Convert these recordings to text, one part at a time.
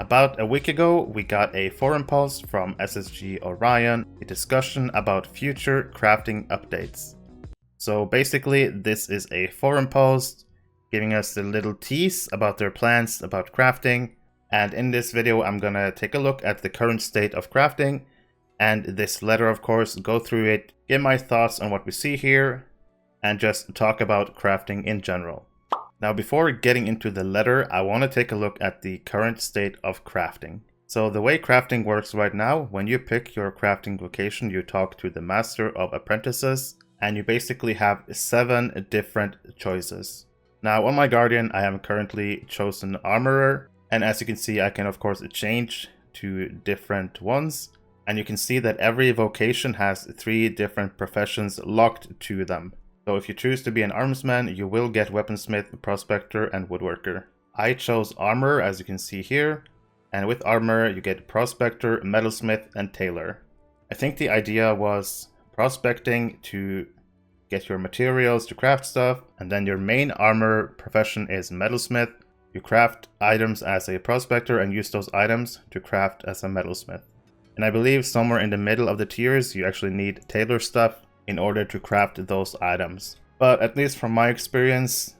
About a week ago, we got a forum post from SSG Orion, a discussion about future crafting updates. So basically, this is a forum post giving us a little tease about their plans about crafting. And in this video, I'm gonna take a look at the current state of crafting and this letter, of course, go through it, give my thoughts on what we see here, and just talk about crafting in general. Now, before getting into the letter, I want to take a look at the current state of crafting. So the way crafting works right now, when you pick your crafting vocation, you talk to the Master of Apprentices, and you basically have 7 different choices. Now, on my Guardian, I am currently chosen Armorer, and as you can see, I can of course change to different ones. And you can see that every vocation has 3 different professions locked to them. So if you choose to be an armsman, you will get weaponsmith, prospector, and woodworker. I chose armor, as you can see here, and with armor you get prospector, metalsmith, and tailor. I think the idea was prospecting to get your materials to craft stuff, and then your main armor profession is metalsmith. You craft items as a prospector and use those items to craft as a metalsmith. And I believe somewhere in the middle of the tiers you actually need tailor stuff in order to craft those items. But at least from my experience,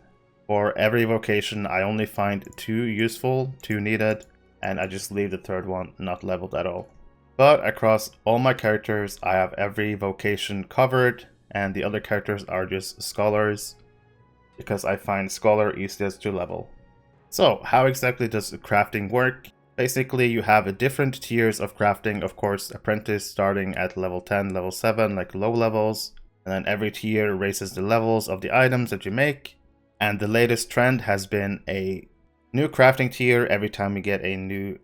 for every vocation I only find 2 useful, 2 needed, and I just leave the 3rd one not leveled at all. But across all my characters I have every vocation covered, and the other characters are just scholars, because I find scholar easiest to level. So how exactly does crafting work? Basically, you have different tiers of crafting, of course, apprentice starting at level 10, level 7, like low levels. And then every tier raises the levels of the items that you make. And the latest trend has been a new crafting tier every time you get a new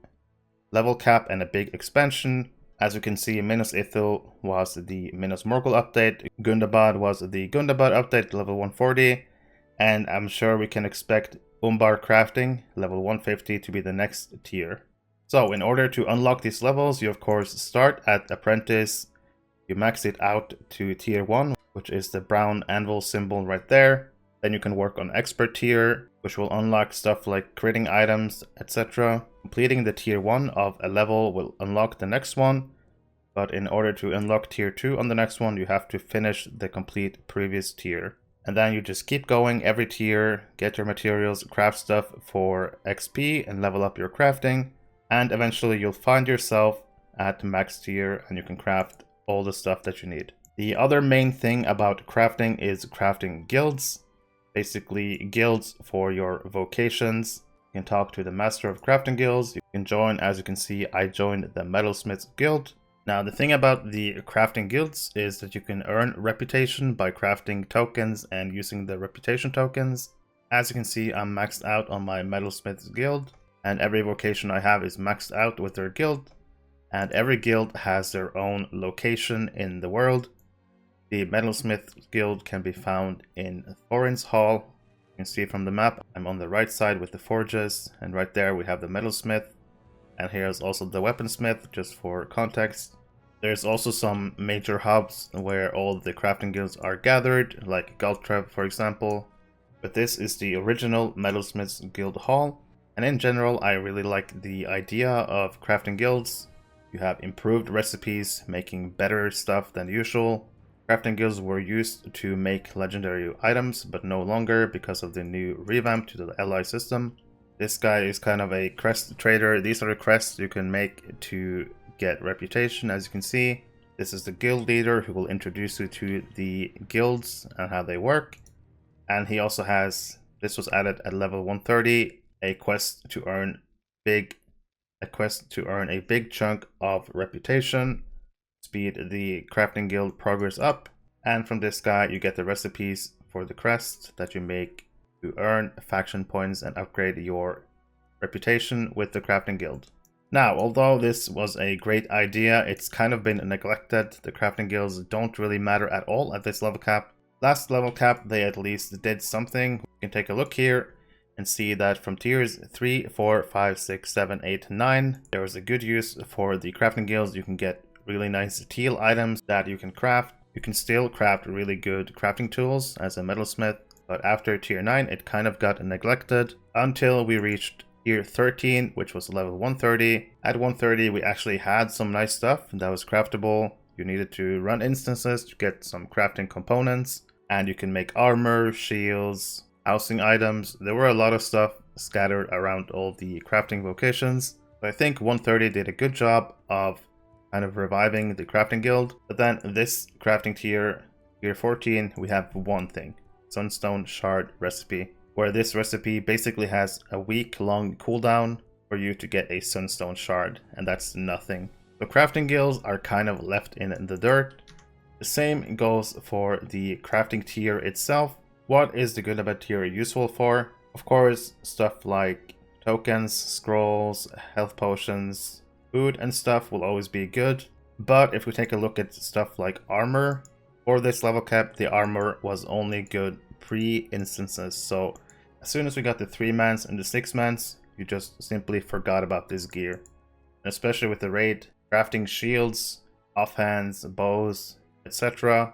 level cap and a big expansion. As you can see, Minos Ithil was the Minos Morgul update, Gundabad was the Gundabad update, level 140. And I'm sure we can expect Umbar crafting, level 150, to be the next tier. So in order to unlock these levels, you of course start at apprentice, you max it out to tier 1, which is the brown anvil symbol right there. Then you can work on expert tier, which will unlock stuff like critting items, etc. Completing the tier 1 of a level will unlock the next one, but in order to unlock tier 2 on the next one, you have to finish the complete previous tier. And then you just keep going every tier, get your materials, craft stuff for XP and level up your crafting. And eventually you'll find yourself at max tier and you can craft all the stuff that you need. The other main thing about crafting is crafting guilds. Basically guilds for your vocations. You can talk to the Master of Crafting Guilds. You can join, as you can see, I joined the Metalsmiths Guild. Now, the thing about the crafting guilds is that you can earn reputation by crafting tokens and using the reputation tokens. As you can see, I'm maxed out on my Metalsmiths Guild, and every vocation I have is maxed out with their guild. And every guild has their own location in the world. The Metalsmith Guild can be found in Thorin's Hall. You can see from the map, I'm on the right side with the forges, and right there we have the Metalsmith. And here's also the Weaponsmith, just for context. There's also some major hubs where all the crafting guilds are gathered, like LOTRO for example. But this is the original Metalsmiths Guild Hall. And in general, I really like the idea of crafting guilds. You have improved recipes, making better stuff than usual. Crafting guilds were used to make legendary items, but no longer because of the new revamp to the ally system. This guy is kind of a crest trader. These are the crests you can make to get reputation, as you can see. This is the guild leader who will introduce you to the guilds and how they work. And he also has, this was added at level 130, a quest to earn a big chunk of reputation. Speed the crafting guild progress up. And from this guy you get the recipes for the crest that you make to earn faction points and upgrade your reputation with the crafting guild. Now, although this was a great idea, it's kind of been neglected. The crafting guilds don't really matter at all at this level cap. Last level cap, they at least did something. You can take a look here and see that from tiers 3, 4, 5, 6, 7, 8, 9, there was a good use for the crafting guilds. You can get really nice teal items that you can craft. You can still craft really good crafting tools as a metalsmith, but after tier 9 it kind of got neglected until we reached tier 13, which was level 130. At 130, we actually had some nice stuff that was craftable. You needed to run instances to get some crafting components, and you can make armor, shields, housing items. There were a lot of stuff scattered around all the crafting vocations. But I think 130 did a good job of kind of reviving the crafting guild. But then this crafting tier 14, we have one thing: Sunstone Shard recipe, where this recipe basically has a week-long cooldown for you to get a Sunstone Shard, and that's nothing. The crafting guilds are kind of left in the dirt. The same goes for the crafting tier itself. What is the Ghyniverse tier useful for? Of course, stuff like tokens, scrolls, health potions, food and stuff will always be good. But if we take a look at stuff like armor, for this level cap, the armor was only good pre-instances. So as soon as we got the 3-mans and the 6-mans, you just simply forgot about this gear. And especially with the raid, crafting shields, offhands, bows, etc.,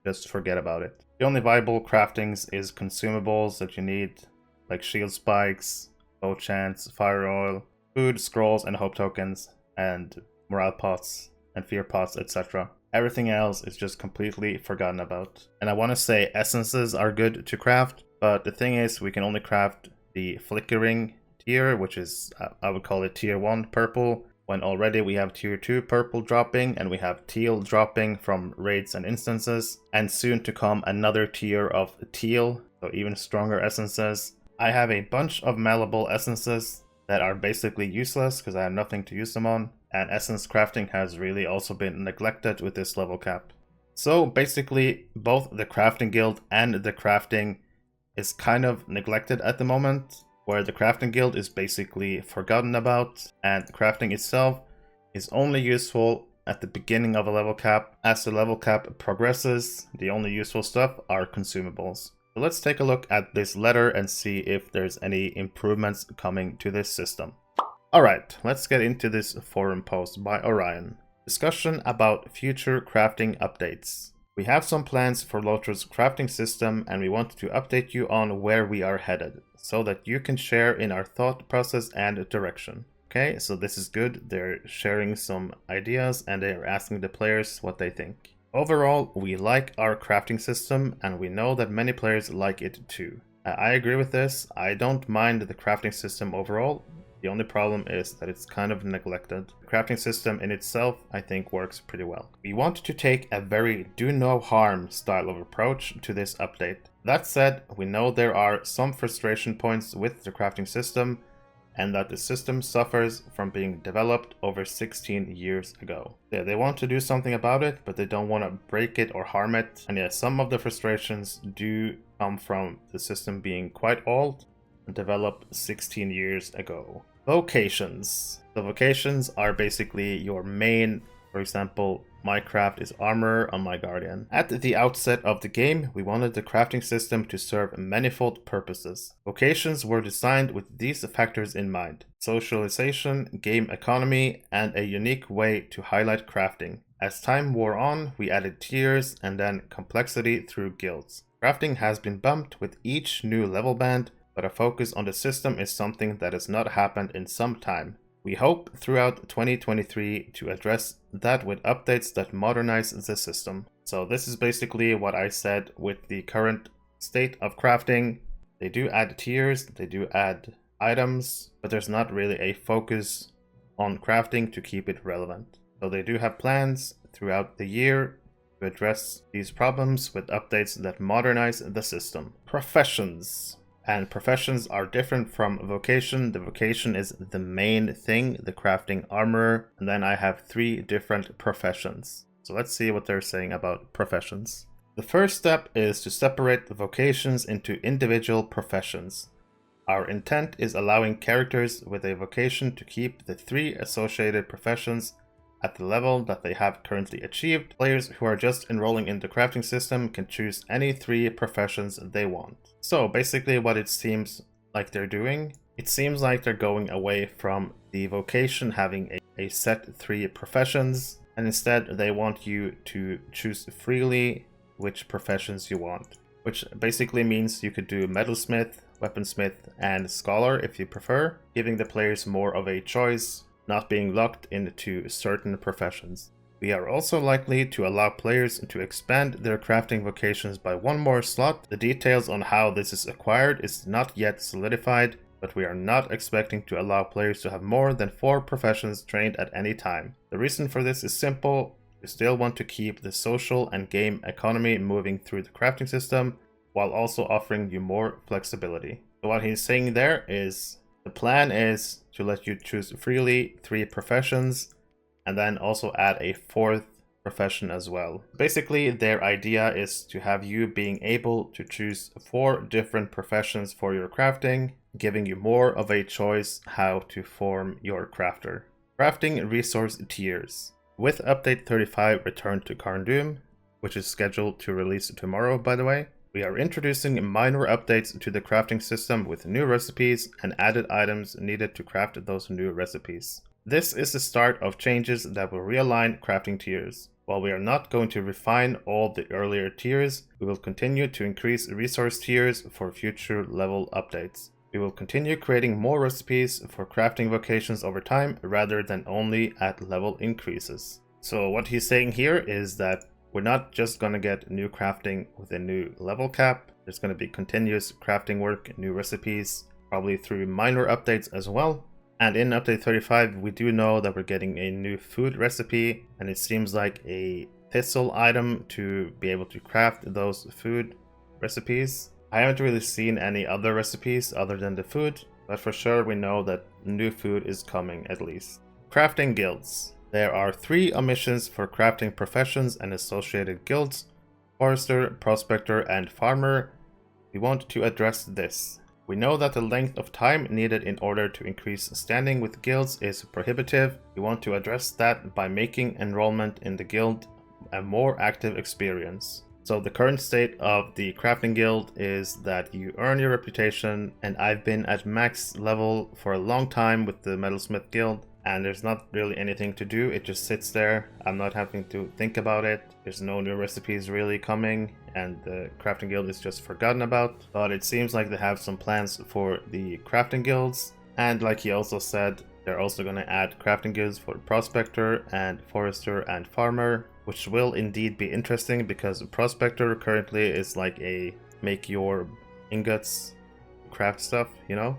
just forget about it. The only viable craftings is consumables that you need, like shield spikes, bow chants, fire oil, food, scrolls, and hope tokens, and morale pots, and fear pots, etc. Everything else is just completely forgotten about. And I want to say essences are good to craft, but the thing is, we can only craft the flickering tier, which is, I would call it tier 1 purple, when already we have tier 2 purple dropping, and we have teal dropping from raids and instances, and soon to come another tier of teal, so even stronger essences. I have a bunch of malleable essences that are basically useless because I have nothing to use them on, and essence crafting has really also been neglected with this level cap. So basically, both the crafting guild and the crafting is kind of neglected at the moment, where the crafting guild is basically forgotten about, and crafting itself is only useful at the beginning of a level cap. As the level cap progresses, the only useful stuff are consumables. So let's take a look at this letter and see if there's any improvements coming to this system. Alright, let's get into this forum post by Orion. Discussion about future crafting updates. We have some plans for LOTRO's crafting system, and we want to update you on where we are headed, so that you can share in our thought process and direction. Okay, so this is good. They're sharing some ideas and they're asking the players what they think. Overall, we like our crafting system, and we know that many players like it too. I agree with this. I don't mind the crafting system overall. The only problem is that it's kind of neglected. The crafting system in itself, I think, works pretty well. We want to take a very do no harm style of approach to this update. That said, we know there are some frustration points with the crafting system, and that the system suffers from being developed over 16 years ago. Yeah, they want to do something about it, but they don't want to break it or harm it. And yeah, some of the frustrations do come from the system being quite old and developed 16 years ago. Vocations. The vocations are basically your main, for example, my craft is armor on my guardian. At the outset of the game, we wanted the crafting system to serve manifold purposes. Vocations were designed with these factors in mind: socialization, game economy, and a unique way to highlight crafting. As time wore on, we added tiers and then complexity through guilds. Crafting has been bumped with each new level band, but a focus on the system is something that has not happened in some time. We hope throughout 2023 to address that with updates that modernize the system. So this is basically what I said with the current state of crafting. They do add tiers, they do add items, but there's not really a focus on crafting to keep it relevant. So they do have plans throughout the year to address these problems with updates that modernize the system. Professions. And professions are different from vocation. The vocation is the main thing, the crafting armor. And then I have 3 different professions. So let's see what they're saying about professions. The first step is to separate the vocations into individual professions. Our intent is allowing characters with a vocation to keep the 3 associated professions at the level that they have currently achieved. Players who are just enrolling in the crafting system can choose any 3 professions they want. So basically what it seems like they're doing, it seems like they're going away from the vocation having a set 3 professions, and instead they want you to choose freely which professions you want. Which basically means you could do metalsmith, weaponsmith, and scholar if you prefer, giving the players more of a choice, not being locked into certain professions. We are also likely to allow players to expand their crafting vocations by one more slot. The details on how this is acquired is not yet solidified, but we are not expecting to allow players to have more than 4 professions trained at any time. The reason for this is simple. We still want to keep the social and game economy moving through the crafting system, while also offering you more flexibility. So what he's saying there is, the plan is to let you choose freely 3 professions, and then also add a 4th profession as well. Basically, their idea is to have you being able to choose 4 different professions for your crafting, giving you more of a choice how to form your crafter. Crafting resource tiers. With update 35 returned to Carn, which is scheduled to release tomorrow by the way, we are introducing minor updates to the crafting system with new recipes and added items needed to craft those new recipes. This is the start of changes that will realign crafting tiers. While we are not going to refine all the earlier tiers, we will continue to increase resource tiers for future level updates. We will continue creating more recipes for crafting vocations over time rather than only at level increases. So what he's saying here is that we're not just going to get new crafting with a new level cap. There's going to be continuous crafting work, new recipes, probably through minor updates as well. And in update 35, we do know that we're getting a new food recipe, and it seems like a thistle item to be able to craft those food recipes. I haven't really seen any other recipes other than the food, but for sure we know that new food is coming at least. Crafting guilds. There are 3 omissions for crafting professions and associated guilds: Forester, Prospector, and Farmer. We want to address this. We know that the length of time needed in order to increase standing with guilds is prohibitive. We want to address that by making enrollment in the guild a more active experience. So the current state of the crafting guild is that you earn your reputation, and I've been at max level for a long time with the metalsmith guild, and there's not really anything to do. It just sits there. I'm not having to think about it. There's no new recipes really coming, and the crafting guild is just forgotten about. But it seems like they have some plans for the crafting guilds, and like he also said, they're also going to add crafting guilds for Prospector and Forester and Farmer, which will indeed be interesting because Prospector currently is like a make your ingots craft stuff, you know?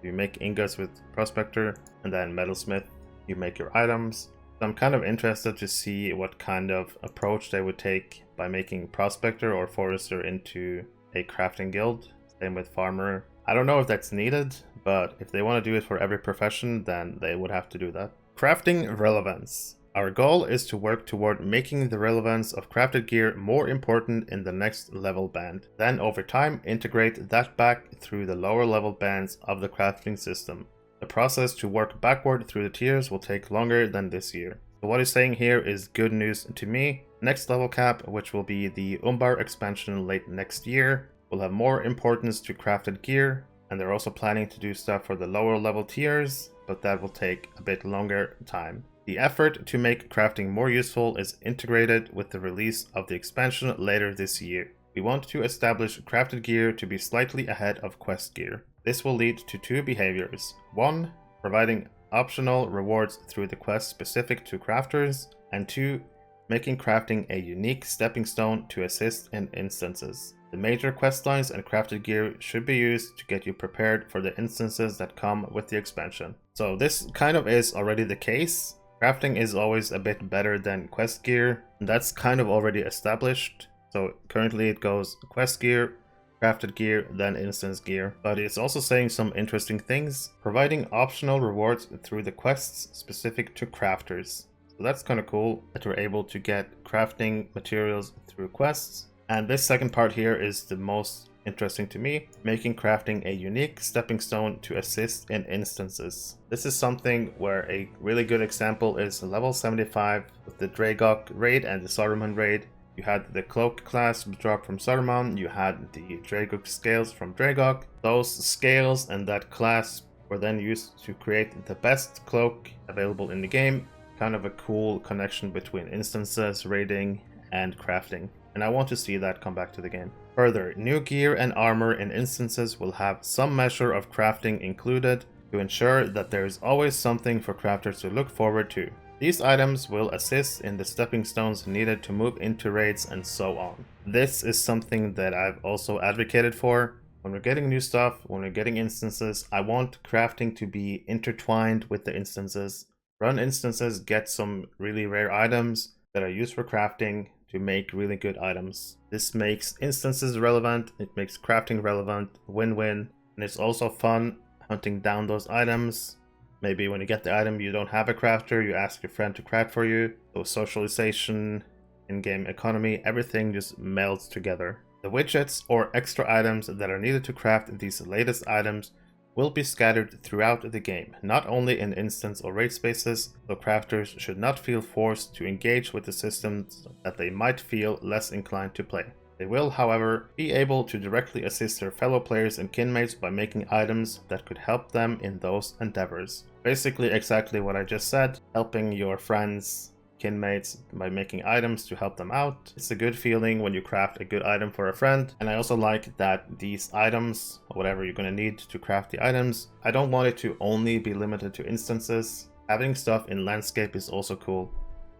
You make ingots with Prospector, and then Metalsmith, you make your items. So I'm kind of interested to see what kind of approach they would take by making Prospector or Forester into a crafting guild. Same with Farmer. I don't know if that's needed, but if they want to do it for every profession, then they would have to do that. Crafting relevance. Our goal is to work toward making the relevance of crafted gear more important in the next level band. Then over time, integrate that back through the lower level bands of the crafting system. The process to work backward through the tiers will take longer than this year. So what he's saying here is good news to me. Next level cap, which will be the Umbar expansion late next year, will have more importance to crafted gear, and they're also planning to do stuff for the lower level tiers, but that will take a bit longer time. The effort to make crafting more useful is integrated with the release of the expansion later this year. We want to establish crafted gear to be slightly ahead of quest gear. This will lead to 2 behaviors. 1. Providing optional rewards through the quest specific to crafters, and 2. Making crafting a unique stepping stone to assist in instances. The major quest lines and crafted gear should be used to get you prepared for the instances that come with the expansion. So this kind of is already the case. Crafting is always a bit better than quest gear, and that's kind of already established. So currently it goes quest gear, crafted gear, then instance gear. But it's also saying some interesting things, providing optional rewards through the quests specific to crafters. So that's kind of cool that we're able to get crafting materials through quests. And this second part here is the most interesting to me, making crafting a unique stepping stone to assist in instances. This is something where a really good example is level 75 with the Dragok raid and the Saruman raid. You had the cloak class drop from Saruman, you had the Dragok scales from Dragok. Those scales and that class were then used to create the best cloak available in the game. Kind of a cool connection between instances, raiding, and crafting. And I want to see that come back to the game. Further, new gear and armor in instances will have some measure of crafting included to ensure that there is always something for crafters to look forward to. These items will assist in the stepping stones needed to move into raids and so on. This is something that I've also advocated for. When we're getting new stuff, when we're getting instances, I want crafting to be intertwined with the instances. Run instances, get some really rare items that are used for crafting to make really good items. This makes instances relevant, it makes crafting relevant, win-win, and it's also fun hunting down those items. Maybe when you get the item you don't have a crafter, you ask your friend to craft for you. So socialization, in-game economy, everything just melds together. The widgets or extra items that are needed to craft these latest items will be scattered throughout the game, not only in instance or raid spaces, so crafters should not feel forced to engage with the systems that they might feel less inclined to play. They will, however, be able to directly assist their fellow players and kinmates by making items that could help them in those endeavors. Basically exactly what I just said, helping your friends, kinmates by making items to help them out. It's a good feeling when you craft a good item for a friend, and I also like that these items, or whatever you're going to need to craft the items, I don't want it to only be limited to instances. Having stuff in landscape is also cool.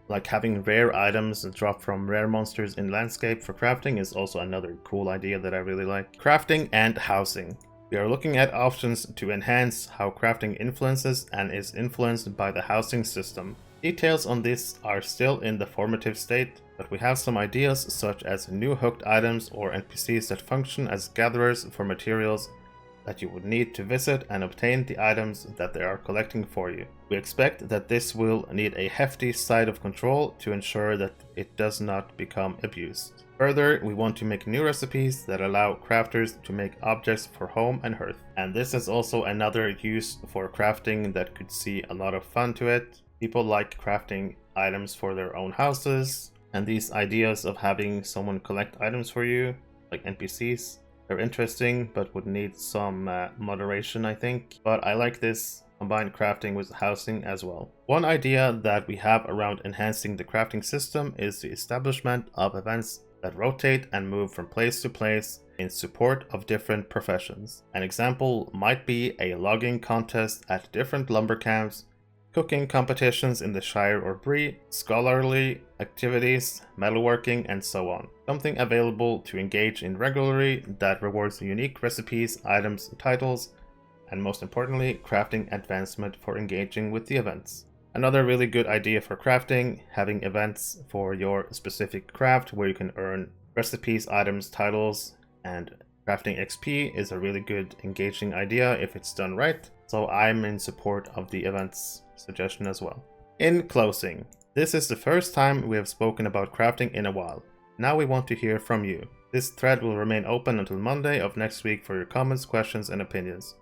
Like having rare items drop from rare monsters in landscape for crafting is also another cool idea that I really like. Crafting and housing. We are looking at options to enhance how crafting influences and is influenced by the housing system. Details on this are still in the formative state, but we have some ideas such as new hooked items or NPCs that function as gatherers for materials that you would need to visit and obtain the items that they are collecting for you. We expect that this will need a hefty side of control to ensure that it does not become abused. Further, we want to make new recipes that allow crafters to make objects for home and hearth. And this is also another use for crafting that could see a lot of fun to it. People like crafting items for their own houses, and these ideas of having someone collect items for you, like NPCs, they're interesting but would need some moderation, I think. But I like this combined crafting with housing as well. One idea that we have around enhancing the crafting system is the establishment of events that rotate and move from place to place in support of different professions. An example might be a logging contest at different lumber camps, cooking competitions in the Shire or Bree, scholarly activities, metalworking, and so on. Something available to engage in regularly that rewards unique recipes, items, titles, and most importantly, crafting advancement for engaging with the events. Another really good idea for crafting, having events for your specific craft where you can earn recipes, items, titles, and crafting XP is a really good engaging idea if it's done right. So I'm in support of the events suggestion as well. In closing, this is the first time we have spoken about crafting in a while. Now we want to hear from you. This thread will remain open until Monday of next week for your comments, questions, and opinions.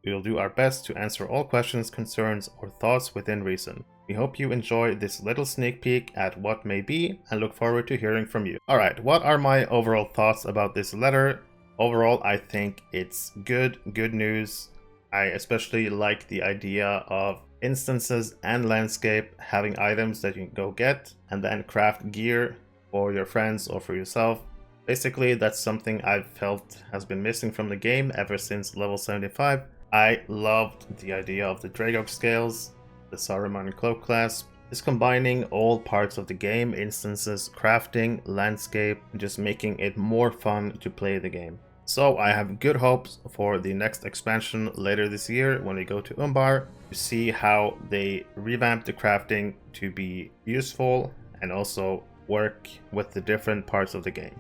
We will do our best to answer all questions, concerns, or thoughts within reason. We hope you enjoy this little sneak peek at what may be and look forward to hearing from you. Alright, what are my overall thoughts about this letter? Overall, I think it's good news. I especially like the idea of instances and landscape having items that you can go get and then craft gear for your friends or for yourself. Basically, that's something I've felt has been missing from the game ever since level 75. I loved the idea of the Dragok scales, the Saruman cloak clasp. Is combining all parts of the game, instances, crafting, landscape, and just making it more fun to play the game. So I have good hopes for the next expansion later this year when we go to Umbar to see how they revamp the crafting to be useful and also work with the different parts of the game.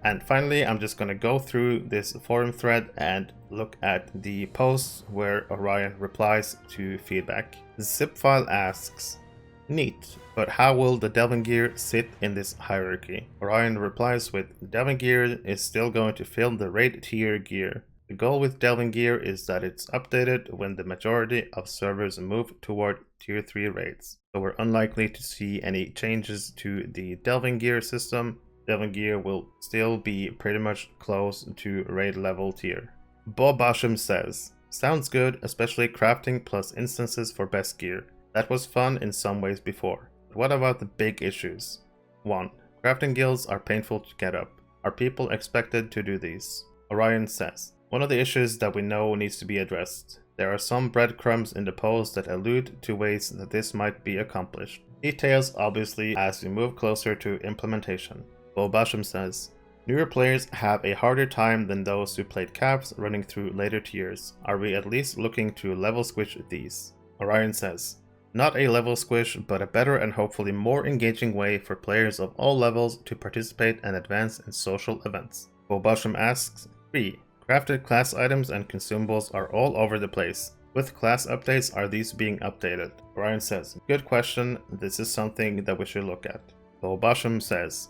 And finally, I'm just going to go through this forum thread and look at the posts where Orion replies to feedback. Zipfile asks, "Neat, but how will the Delving Gear sit in this hierarchy?" Orion replies with, "Delving Gear is still going to fill the raid tier gear. The goal with Delving Gear is that it's updated when the majority of servers move toward tier 3 raids. So we're unlikely to see any changes to the Delving Gear system. Delving Gear will still be pretty much close to raid level tier." Bob Basham says, "Sounds good, especially crafting plus instances for best gear. That was fun in some ways before. But what about the big issues? 1. Crafting guilds are painful to get up. Are people expected to do these? Orion says, one of the issues that we know needs to be addressed. There are some breadcrumbs in the post that allude to ways that this might be accomplished. Details obviously as we move closer to implementation. Basham says, newer players have a harder time than those who played caps running through later tiers. Are we at least looking to level squish these? Orion says, not a level squish, but a better and hopefully more engaging way for players of all levels to participate and advance in social events. Basham asks, 3. Crafted class items and consumables are all over the place. With class updates, are these being updated? Orion says, good question, this is something that we should look at. Basham says,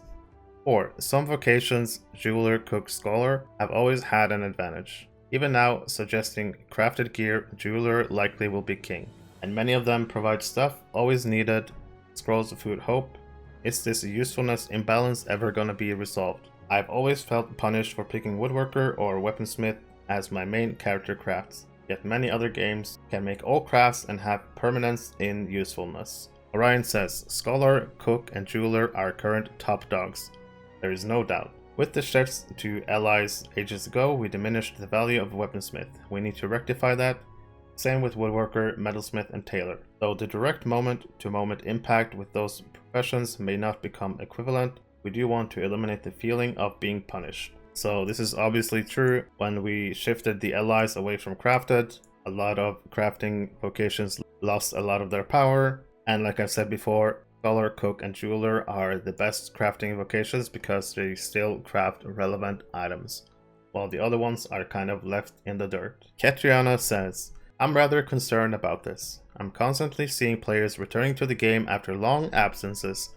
4. Some vocations, jeweler, cook, scholar, have always had an advantage. Even now, suggesting crafted gear, jeweler likely will be king. And many of them provide stuff always needed. Scrolls of food hope. Is this usefulness imbalance ever gonna be resolved? I've always felt punished for picking woodworker or weaponsmith as my main character crafts, yet many other games can make all crafts and have permanence in usefulness. Orion says, scholar, cook, and jeweler are current top dogs. There is no doubt. With the shifts to allies ages ago, we diminished the value of weaponsmith. We need to rectify that. Same with woodworker, metalsmith, and tailor. Though the direct moment-to-moment impact with those professions may not become equivalent, we do want to eliminate the feeling of being punished. So this is obviously true. When we shifted the allies away from crafted, a lot of crafting vocations lost a lot of their power. And like I've said before, scholar, cook, and jeweler are the best crafting vocations because they still craft relevant items, while the other ones are kind of left in the dirt. Ketriana says, I'm rather concerned about this. I'm constantly seeing players returning to the game after long absences,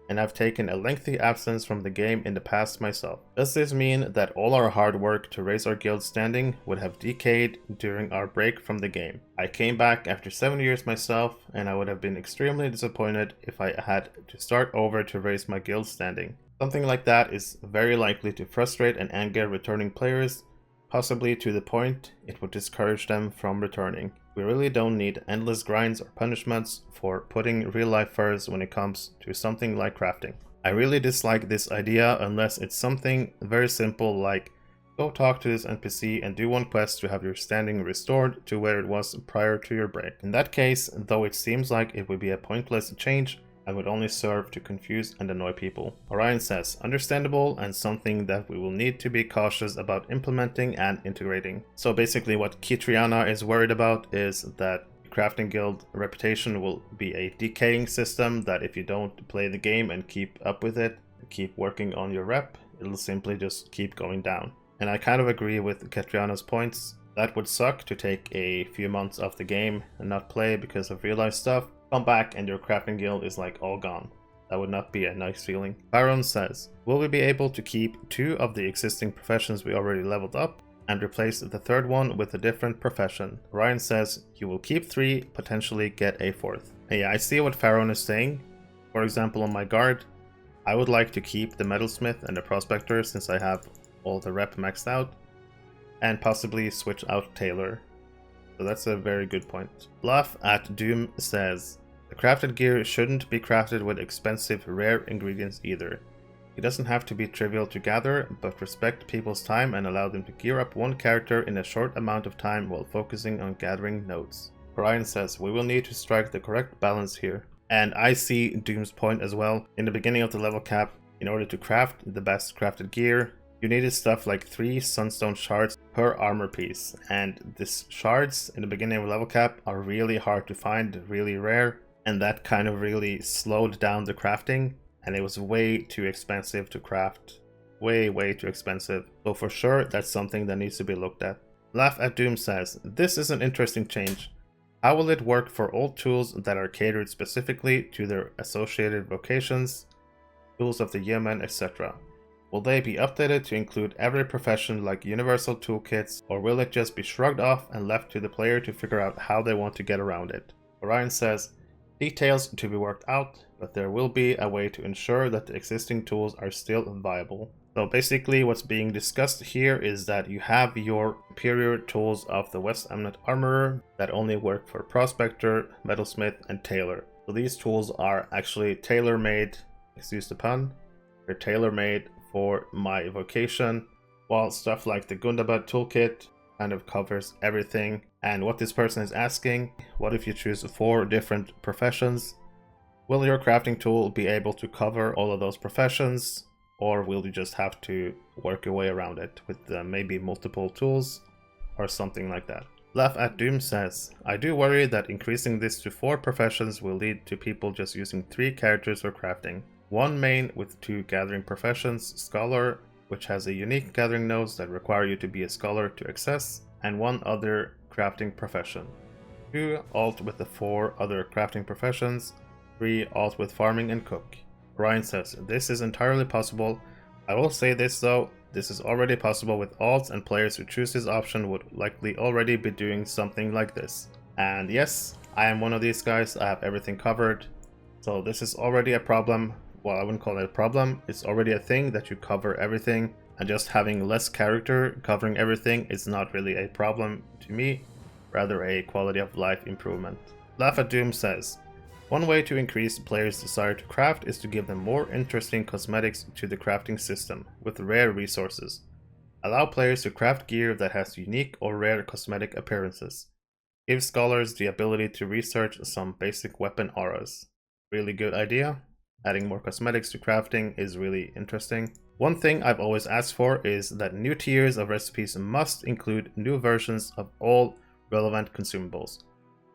and I've taken a lengthy absence from the game in the past myself. Does this mean that all our hard work to raise our guild standing would have decayed during our break from the game? I came back after 7 years myself, and I would have been extremely disappointed if I had to start over to raise my guild standing. Something like that is very likely to frustrate and anger returning players, possibly to the point it would discourage them from returning. We really don't need endless grinds or punishments for putting real life first when it comes to something like crafting. I really dislike this idea unless it's something very simple like go talk to this NPC and do one quest to have your standing restored to where it was prior to your break. In that case, though it seems like it would be a pointless change, and would only serve to confuse and annoy people. Orion says, understandable and something that we will need to be cautious about implementing and integrating. So basically what Ketriana is worried about is that crafting guild reputation will be a decaying system, that if you don't play the game and keep up with it, keep working on your rep, it'll simply just keep going down. And I kind of agree with Ketriana's points. That would suck to take a few months off the game and not play because of real life stuff. Come back and your crafting guild is like all gone. That would not be a nice feeling. Byron says, will we be able to keep 2 of the existing professions we already leveled up and replace the 3rd one with a different profession? Ryan says, you will keep 3, potentially get a 4th. And yeah, I see what Pharaoh is saying. For example, on my guard, I would like to keep the metalsmith and the prospector since I have all the rep maxed out, and possibly switch out tailor. So that's a very good point. Bluff at Doom says, the crafted gear shouldn't be crafted with expensive rare ingredients either. It doesn't have to be trivial to gather, but respect people's time and allow them to gear up one character in a short amount of time while focusing on gathering nodes. Brian says, we will need to strike the correct balance here. And I see Doom's point as well. In the beginning of the level cap, in order to craft the best crafted gear, you needed stuff like 3 sunstone shards per armor piece. And these shards in the beginning of level cap are really hard to find, really rare. And that kind of really slowed down the crafting, and it was way too expensive to craft. Way too expensive. So for sure, that's something that needs to be looked at. Laugh at Doom says, this is an interesting change. How will it work for all tools that are catered specifically to their associated vocations, tools of the yeoman, etc.? Will they be updated to include every profession like universal toolkits, or will it just be shrugged off and left to the player to figure out how they want to get around it? Orion says, details to be worked out, but there will be a way to ensure that the existing tools are still viable. So basically what's being discussed here is that you have your superior tools of the West Eminent Armorer that only work for Prospector, Metalsmith, and Tailor. So these tools are actually tailor-made, excuse the pun, they're tailor-made for my vocation, while stuff like the Gundabad toolkit kind of covers everything. And what this person is asking, what if you choose 4 different professions? Will your crafting tool be able to cover all of those professions, or will you just have to work your way around it with maybe multiple tools or something like that? Laugh at Doom says, I do worry that increasing this to 4 professions will lead to people just using 3 characters for crafting. 1 main with 2 gathering professions, Scholar, which has a unique gathering nodes that require you to be a scholar to access, and 1 other crafting profession. 2 alt with the 4 other crafting professions, 3 alt with farming and cook. Orion says, this is entirely possible. I will say this though, this is already possible with alts, and players who choose this option would likely already be doing something like this. And yes, I am one of these guys, I have everything covered. So this is already a problem. Well, I wouldn't call it a problem, it's already a thing that you cover everything, and just having less character covering everything is not really a problem to me, rather a quality of life improvement. Laugh at Doom says, one way to increase players' desire to craft is to give them more interesting cosmetics to the crafting system, with rare resources. Allow players to craft gear that has unique or rare cosmetic appearances. Give scholars the ability to research some basic weapon auras. Really good idea. Adding more cosmetics to crafting is really interesting. One thing I've always asked for is that new tiers of recipes must include new versions of all relevant consumables.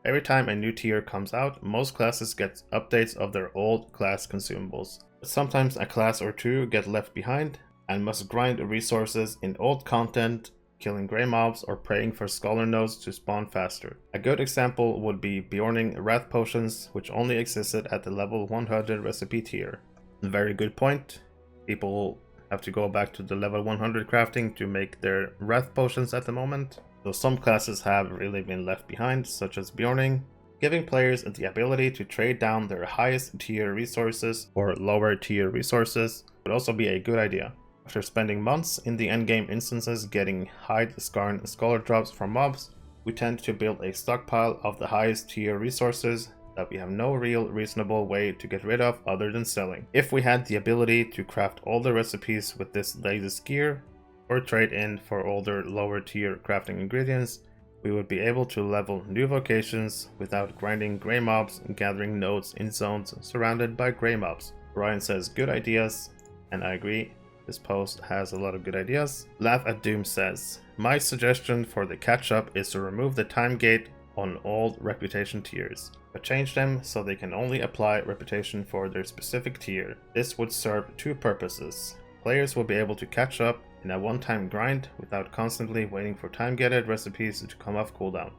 Every time a new tier comes out, most classes get updates of their old class consumables. But sometimes a class or 2 get left behind and must grind resources in old content, killing grey mobs or praying for scholar nodes to spawn faster. A good example would be Bjorning Wrath Potions, which only existed at the level 100 recipe tier. Very good point. People have to go back to the level 100 crafting to make their Wrath Potions at the moment. So some classes have really been left behind, such as Bjorning. Giving players the ability to trade down their highest tier resources or lower tier resources would also be a good idea. After spending months in the endgame instances getting hide scarn scholar drops from mobs, we tend to build a stockpile of the highest tier resources that we have no real reasonable way to get rid of other than selling. If we had the ability to craft all the recipes with this latest gear, or trade in for older lower tier crafting ingredients, we would be able to level new vocations without grinding grey mobs and gathering nodes in zones surrounded by grey mobs. Orion says good ideas, and I agree, this post has a lot of good ideas. Laugh at Doom says, my suggestion for the catch up is to remove the time gate on all reputation tiers, but change them so they can only apply reputation for their specific tier. This would serve 2 purposes. Players will be able to catch up in a one-time grind without constantly waiting for time-gated recipes to come off cooldown,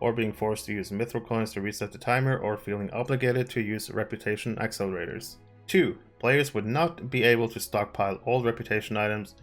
or being forced to use mithril coins to reset the timer, or feeling obligated to use reputation accelerators. 2. Players would not be able to stockpile all reputation items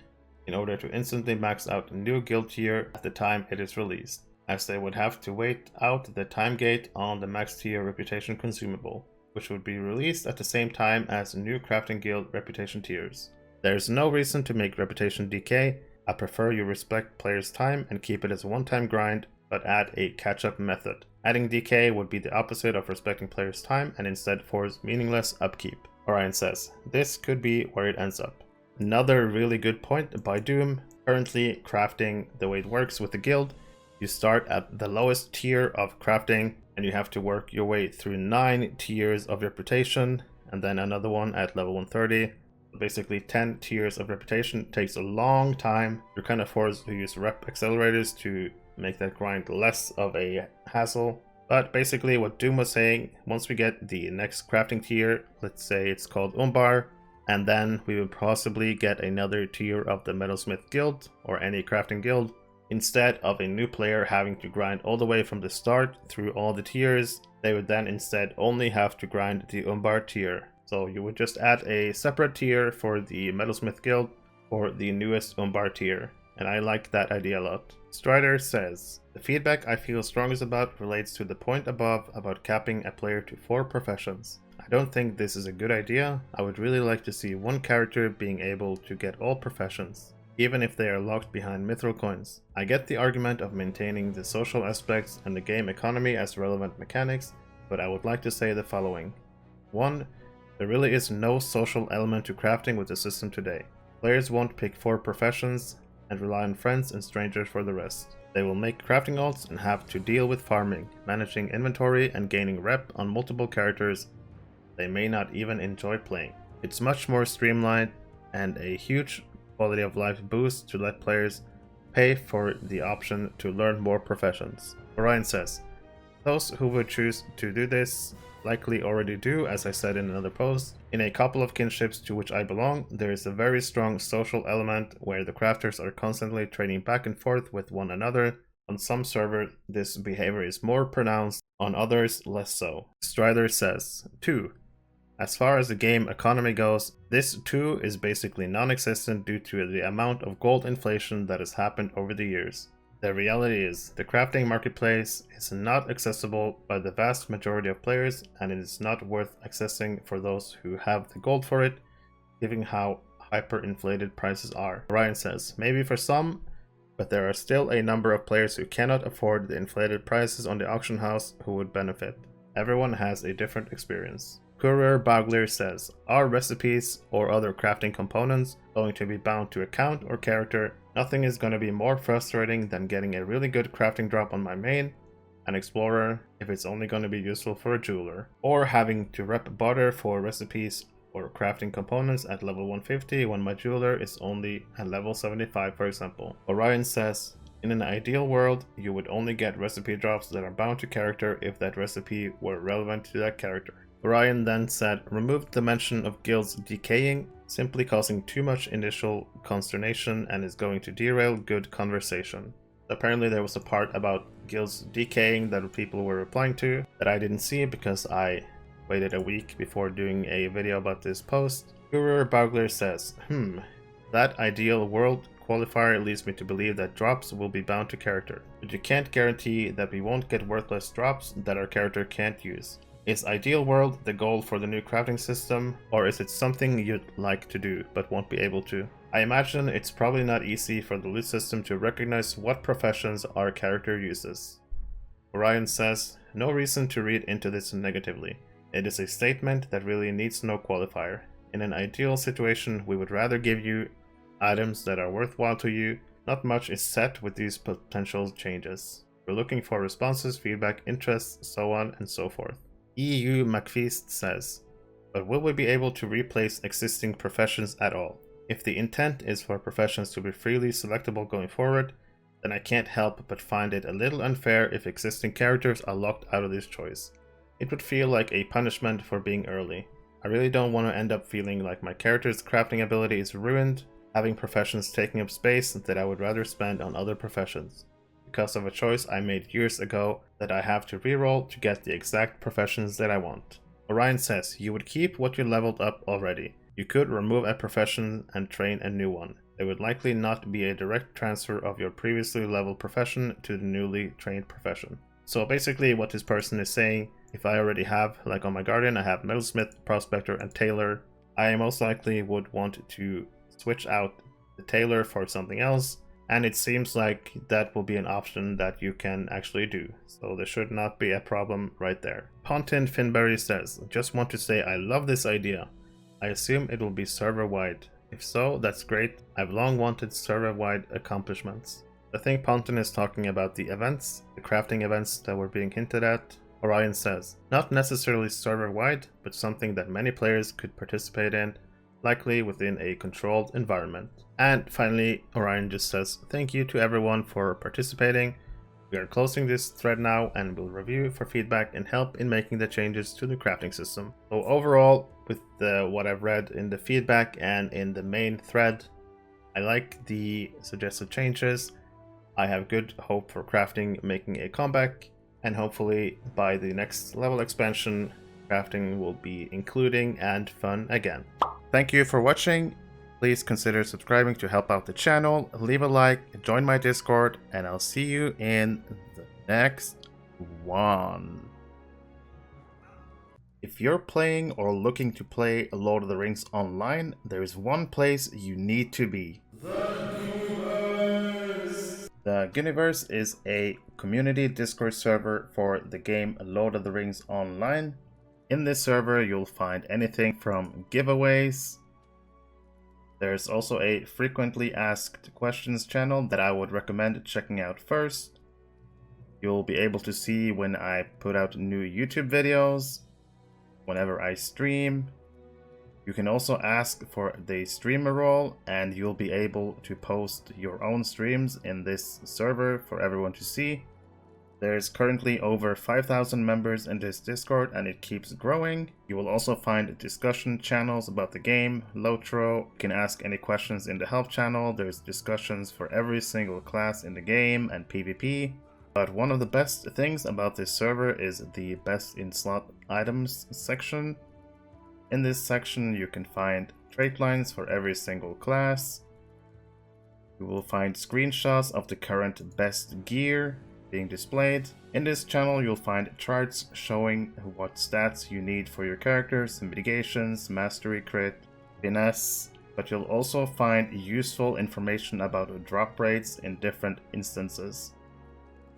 in order to instantly max out a new guild tier at the time it is released, as they would have to wait out the time gate on the max tier reputation consumable, which would be released at the same time as new crafting guild reputation tiers. There is no reason to make reputation decay. I prefer you respect players' time and keep it as a one-time grind, but add a catch-up method. Adding decay would be the opposite of respecting players' time and instead force meaningless upkeep. Orion says, this could be where it ends up. Another really good point by Doom. Currently, crafting, the way it works with the guild, you start at the lowest tier of crafting and you have to work your way through 9 tiers of reputation and then another one at level 130. Basically 10 tiers of reputation. It takes a long time. You're kind of forced to use rep accelerators to make that grind less of a hassle. But basically what Doom was saying, once we get the next crafting tier, let's say it's called Umbar, and then we would possibly get another tier of the Metalsmith Guild or any crafting guild, instead of a new player having to grind all the way from the start through all the tiers, they would then instead only have to grind the Umbar tier. So you would just add a separate tier for the Metalsmith Guild or the newest Umbar tier, and I like that idea a lot. Strider says, the feedback I feel strongest about relates to the point above about capping a player to 4 professions. I don't think this is a good idea. I would really like to see one character being able to get all professions, even if they are locked behind mithril coins. I get the argument of maintaining the social aspects and the game economy as relevant mechanics, but I would like to say the following. 1. There really is no social element to crafting with the system today. Players won't pick 4 professions and rely on friends and strangers for the rest. They will make crafting alts and have to deal with farming, managing inventory, and gaining rep on multiple characters they may not even enjoy playing. It's much more streamlined and a huge quality of life boost to let players pay for the option to learn more professions. Orion says, those who would choose to do this likely already do, as I said in another post. In a couple of kinships to which I belong, there is a very strong social element where the crafters are constantly trading back and forth with one another. On some servers, this behavior is more pronounced, on others less so. Strider says, 2. As far as the game economy goes, this too is basically non-existent due to the amount of gold inflation that has happened over the years. The reality is, the crafting marketplace is not accessible by the vast majority of players, and it is not worth accessing for those who have the gold for it, given how hyperinflated prices are. Orion says, maybe for some, but there are still a number of players who cannot afford the inflated prices on the auction house who would benefit. Everyone has a different experience. Courier Bagler says, are recipes or other crafting components going to be bound to account or character? Nothing is going to be more frustrating than getting a really good crafting drop on my main, an explorer, if it's only going to be useful for a jeweler, or having to rep barter for recipes or crafting components at level 150 when my jeweler is only at level 75, for example. Orion says, in an ideal world, you would only get recipe drops that are bound to character if that recipe were relevant to that character. Orion then said, remove the mention of guilds decaying, simply causing too much initial consternation and is going to derail good conversation. Apparently there was a part about guilds decaying that people were replying to that I didn't see because I waited a week before doing a video about this post. Guru Bagler says, that ideal world qualifier leads me to believe that drops will be bound to character, but you can't guarantee that we won't get worthless drops that our character can't use. Is ideal world the goal for the new crafting system, or is it something you'd like to do but won't be able to? I imagine it's probably not easy for the loot system to recognize what professions our character uses. Orion says, no reason to read into this negatively. It is a statement that really needs no qualifier. In an ideal situation, we would rather give you items that are worthwhile to you. Not much is set with these potential changes. We're looking for responses, feedback, interests, so on and so forth. EU McFeast says, but will we be able to replace existing professions at all? If the intent is for professions to be freely selectable going forward, then I can't help but find it a little unfair if existing characters are locked out of this choice. It would feel like a punishment for being early. I really don't want to end up feeling like my character's crafting ability is ruined, having professions taking up space that I would rather spend on other professions, because of a choice I made years ago that I have to reroll to get the exact professions that I want. Orion says, you would keep what you leveled up already. You could remove a profession and train a new one. There would likely not be a direct transfer of your previously leveled profession to the newly trained profession. So basically what this person is saying, if I already have, like on my Guardian, I have Metalsmith, Prospector, and Tailor, I most likely would want to switch out the Tailor for something else, and it seems like that will be an option that you can actually do, so there should not be a problem right there. Pontin Finberry says, just want to say I love this idea. I assume it will be server-wide. If so, that's great. I've long wanted server-wide accomplishments. I think Pontin is talking about the events, the crafting events that were being hinted at. Orion says, not necessarily server-wide, but something that many players could participate in, likely within a controlled environment. And finally, Orion just says, thank you to everyone for participating. We are closing this thread now and will review for feedback and help in making the changes to the crafting system. So overall, with what I've read in the feedback and in the main thread, I like the suggested changes. I have good hope for crafting making a comeback, and hopefully by the next level expansion, crafting will be including and fun again. Thank you for watching. Please consider subscribing to help out the channel, leave a like, join my Discord, and I'll see you in the next one. If you're playing or looking to play Lord of the Rings online, there is one place you need to be. The Ghyniverse is a community Discord server for the game Lord of the Rings Online. In this server, you'll find anything from giveaways. There's also a frequently asked questions channel that I would recommend checking out first. You'll be able to see when I put out new YouTube videos, whenever I stream. You can also ask for the streamer role, and you'll be able to post your own streams in this server for everyone to see. There's currently over 5,000 members in this Discord, and it keeps growing. You will also find discussion channels about the game, LOTRO. You can ask any questions in the help channel. There's discussions for every single class in the game and PvP. But one of the best things about this server is the best in slot items section. In this section you can find trait lines for every single class. You will find screenshots of the current best gear being displayed. In this channel you'll find charts showing what stats you need for your characters, mitigations, mastery crit, finesse, but you'll also find useful information about drop rates in different instances.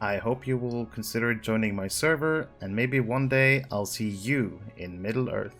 I hope you will consider joining my server, and maybe one day I'll see you in Middle Earth.